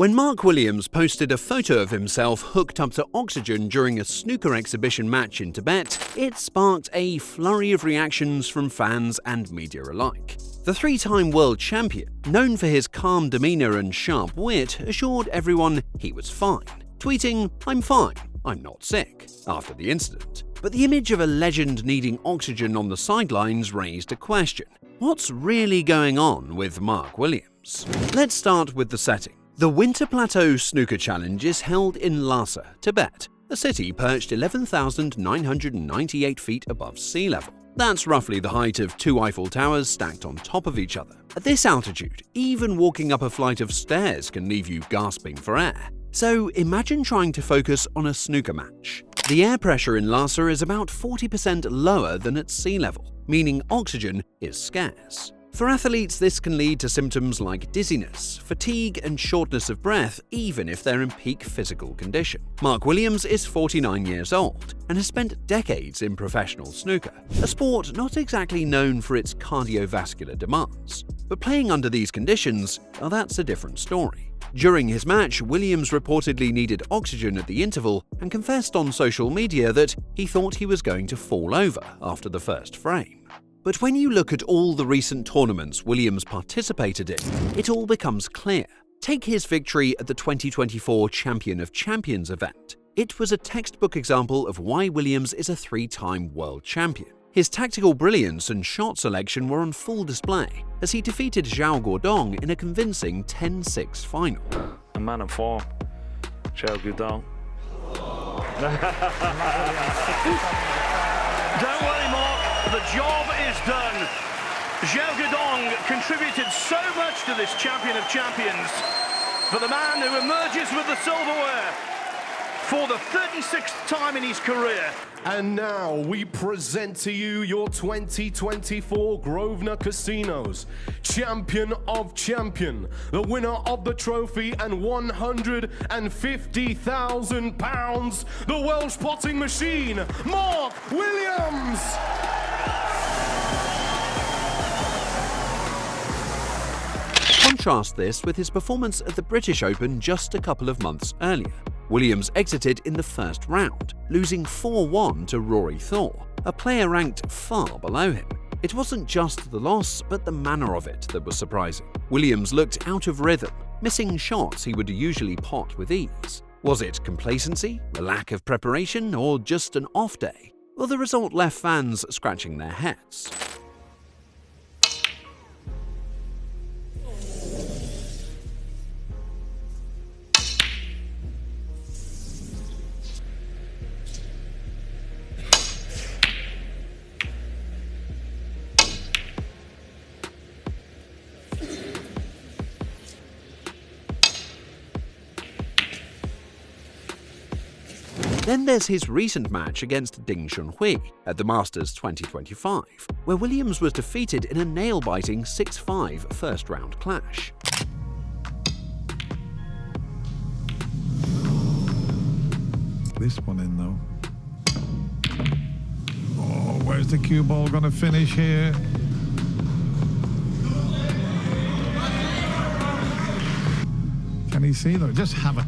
When Mark Williams posted a photo of himself hooked up to oxygen during a snooker exhibition match in Tibet, it sparked a flurry of reactions from fans and media alike. The three-time world champion, known for his calm demeanor and sharp wit, assured everyone he was fine, tweeting, "I'm fine, I'm not sick," after the incident. But the image of a legend needing oxygen on the sidelines raised a question. What's really going on with Mark Williams? Let's start with the setting. The Winter Plateau Snooker Challenge is held in Lhasa, Tibet, a city perched 11,998 feet above sea level. That's roughly the height of two Eiffel Towers stacked on top of each other. At this altitude, even walking up a flight of stairs can leave you gasping for air. So imagine trying to focus on a snooker match. The air pressure in Lhasa is about 40% lower than at sea level, meaning oxygen is scarce. For athletes, this can lead to symptoms like dizziness, fatigue, and shortness of breath, even if they're in peak physical condition. Mark Williams is 49 years old and has spent decades in professional snooker, a sport not exactly known for its cardiovascular demands. But playing under these conditions, well, that's a different story. During his match, Williams reportedly needed oxygen at the interval and confessed on social media that he thought he was going to fall over after the first frame. But when you look at all the recent tournaments Williams participated in, it all becomes clear. Take his victory at the 2024 Champion of Champions event. It was a textbook example of why Williams is a three-time world champion. His tactical brilliance and shot selection were on full display as he defeated Zhao Guodong in a convincing 10-6 final. A man of form, Zhao Guodong. Don't worry, Mark. The job is done. Zhao Guodong contributed so much to this Champion of Champions, but the man who emerges with the silverware for the 36th time in his career. And now we present to you your 2024 Grosvenor Casinos Champion of Champion, the winner of the trophy and £150,000, the Welsh potting machine, Mark Williams! Contrast this with his performance at the British Open just a couple of months earlier. Williams exited in the first round, losing 4-1 to Rory Thor, a player ranked far below him. It wasn't just the loss, but the manner of it that was surprising. Williams looked out of rhythm, missing shots he would usually pot with ease. Was it complacency, a lack of preparation, or just an off day? Well, the result left fans scratching their heads. Then there's his recent match against Ding Junhui at the Masters 2025, where Williams was defeated in a nail-biting 6-5 first-round clash. This one in though. Oh, where's the cue ball going to finish here? Can he see though? Just have it.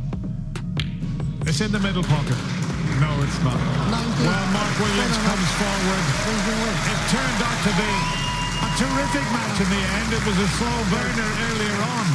It's in the middle pocket. No, it's not. Well, Mark Williams comes forward. It turned out to be a terrific match in the end. It was a slow burner earlier on.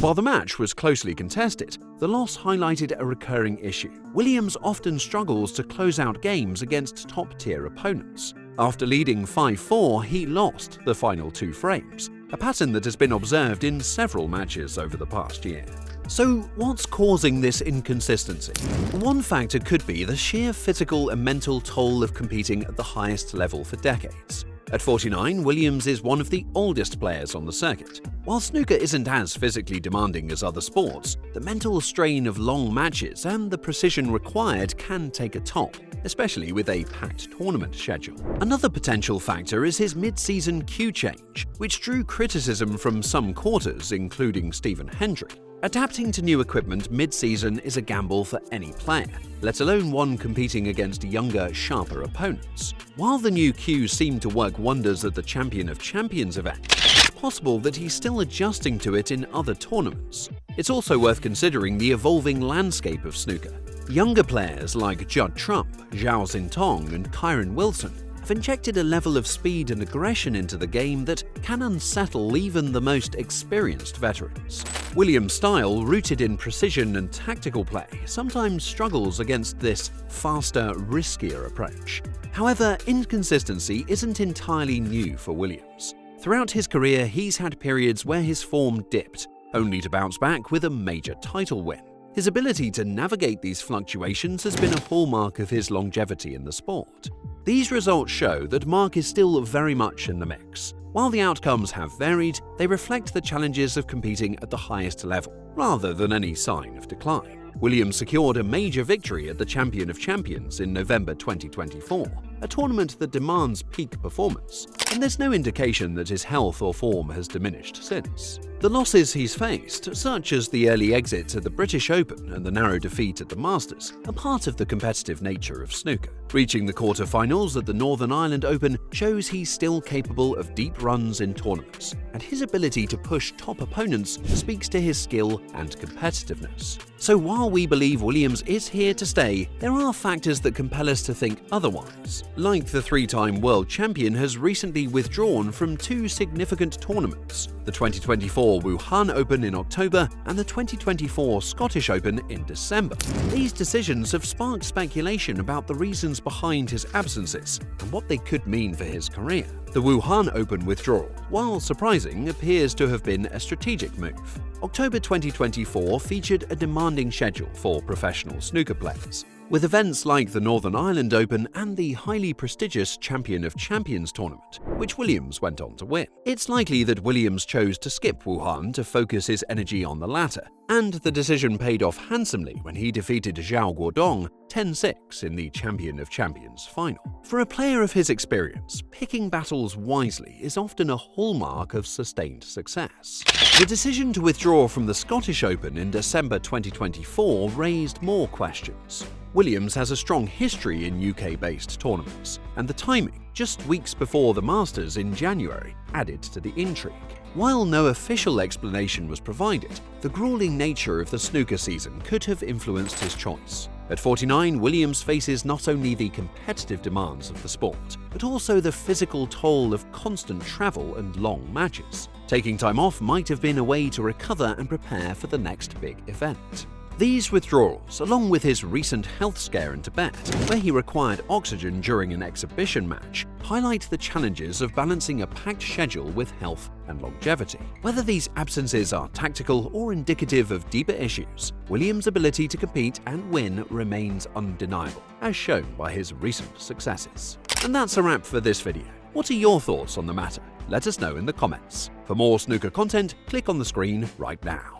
While the match was closely contested, the loss highlighted a recurring issue. Williams often struggles to close out games against top-tier opponents. After leading 5-4, he lost the final two frames, a pattern that has been observed in several matches over the past year. So what's causing this inconsistency? One factor could be the sheer physical and mental toll of competing at the highest level for decades. At 49, Williams is one of the oldest players on the circuit. While snooker isn't as physically demanding as other sports, the mental strain of long matches and the precision required can take a toll, especially with a packed tournament schedule. Another potential factor is his mid-season cue change, which drew criticism from some quarters, including Stephen Hendry. Adapting to new equipment mid-season is a gamble for any player, let alone one competing against younger, sharper opponents. While the new cues seem to work wonders at the Champion of Champions event, possible that he's still adjusting to it in other tournaments. It's also worth considering the evolving landscape of snooker. Younger players like Judd Trump, Zhao Xintong, and Kyron Wilson have injected a level of speed and aggression into the game that can unsettle even the most experienced veterans. Williams' style, rooted in precision and tactical play, sometimes struggles against this faster, riskier approach. However, inconsistency isn't entirely new for Williams. Throughout his career, he's had periods where his form dipped, only to bounce back with a major title win. His ability to navigate these fluctuations has been a hallmark of his longevity in the sport. These results show that Mark is still very much in the mix. While the outcomes have varied, they reflect the challenges of competing at the highest level, rather than any sign of decline. Williams secured a major victory at the Champion of Champions in November 2024, a tournament that demands peak performance, and there's no indication that his health or form has diminished since. The losses he's faced, such as the early exit at the British Open and the narrow defeat at the Masters, are part of the competitive nature of snooker. Reaching the quarter-finals at the Northern Ireland Open shows he's still capable of deep runs in tournaments, and his ability to push top opponents speaks to his skill and competitiveness. So while we believe Williams is here to stay, there are factors that compel us to think otherwise. Like the three-time world champion has recently withdrawn from two significant tournaments, the 2024 Wuhan Open in October and the 2024 Scottish Open in December. These decisions have sparked speculation about the reasons behind his absences and what they could mean for his career. The Wuhan Open withdrawal, while surprising, appears to have been a strategic move. October 2024 featured a demanding schedule for professional snooker players, with events like the Northern Ireland Open and the highly prestigious Champion of Champions tournament, which Williams went on to win. It's likely that Williams chose to skip Wuhan to focus his energy on the latter, and the decision paid off handsomely when he defeated Zhao Guodong 10-6 in the Champion of Champions final. For a player of his experience, picking battles wisely is often a hallmark of sustained success. The decision to withdraw from the Scottish Open in December 2024 raised more questions. Williams has a strong history in UK-based tournaments, and the timing, just weeks before the Masters in January, added to the intrigue. While no official explanation was provided, the grueling nature of the snooker season could have influenced his choice. At 49, Williams faces not only the competitive demands of the sport, but also the physical toll of constant travel and long matches. Taking time off might have been a way to recover and prepare for the next big event. These withdrawals, along with his recent health scare in Tibet, where he required oxygen during an exhibition match, highlight the challenges of balancing a packed schedule with health and longevity. Whether these absences are tactical or indicative of deeper issues, Williams' ability to compete and win remains undeniable, as shown by his recent successes. And that's a wrap for this video. What are your thoughts on the matter? Let us know in the comments. For more snooker content, click on the screen right now.